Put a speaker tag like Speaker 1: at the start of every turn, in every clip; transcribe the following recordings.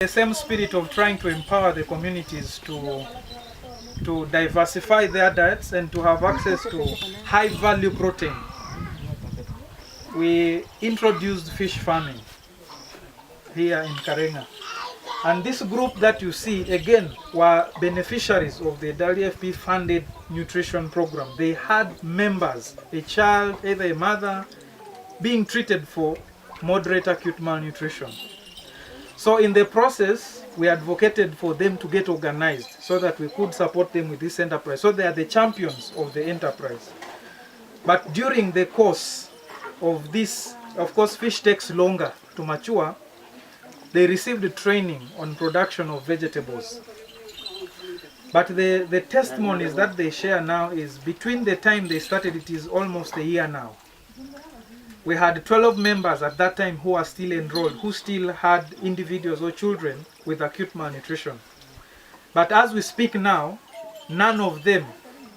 Speaker 1: The same spirit of trying to empower the communities to diversify their diets and to have access to high value protein, we introduced fish farming here in Karenga. And this group that you see, again, were beneficiaries of the WFP funded nutrition program. They had members, a child, either a mother, being treated for moderate acute malnutrition. So in the process, we advocated for them to get organized so that we could support them with this enterprise. So they are the champions of the enterprise. But during the course of this, of course, fish takes longer to mature. They received training on production of vegetables. But the testimonies that they share now is between the time they started, it is almost a year now. We had 12 members at that time who are still enrolled, who still had individuals or children with acute malnutrition. But as we speak now, none of them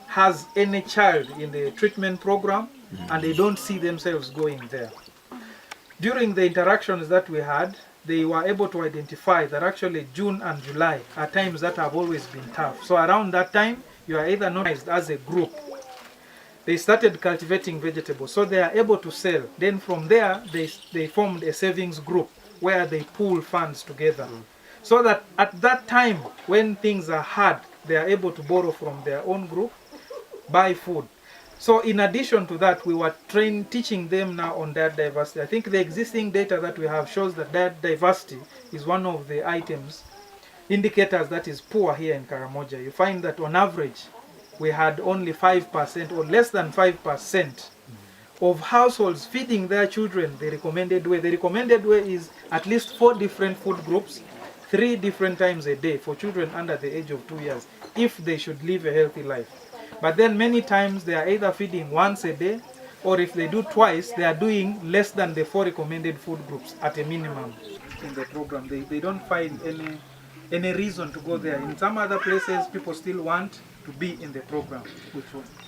Speaker 1: has any child in the treatment program, and they don't see themselves going there. During the interactions that we had, they were able to identify that actually June and July are times that have always been tough. So around that time, you are either organized as a group. They started cultivating vegetables, so they are able to sell. Then from there, they formed a savings group where they pool funds together. So that at that time, when things are hard, they are able to borrow from their own group, buy food. So in addition to that, we were teaching them now on diet diversity. I think the existing data that we have shows that diet diversity is one of the items, indicators that is poor here in Karamoja. You find that on average, we had only 5% or less than 5% of households feeding their children the recommended way. The recommended way is at least 4 different food groups, 3 different times a day for children under the age of 2 years, if they should live a healthy life. But then many times they are either feeding once a day, or if they do twice, they are doing less than the 4 recommended food groups at a minimum in the program. They don't find any reason to go there. In some other places, people still want to be in the program.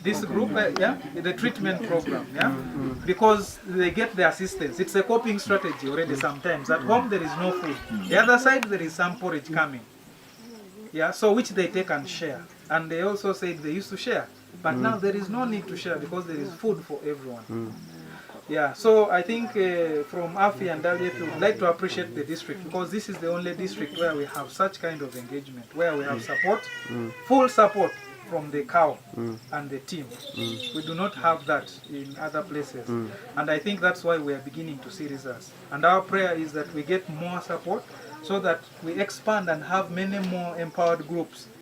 Speaker 1: This group, the treatment program, because they get the assistance. It's a coping strategy already sometimes. At home, there is no food. The other side, there is some porridge coming. So which they take and share. And they also said they used to share. But now there is no need to share because there is food for everyone. So I think from AFI and WFP, we would like to appreciate the district because this is the only district where we have such kind of engagement, where we have support, full support from the cow and the team. We do not have that in other places. And I think that's why we are beginning to see results. And our prayer is that we get more support so that we expand and have many more empowered groups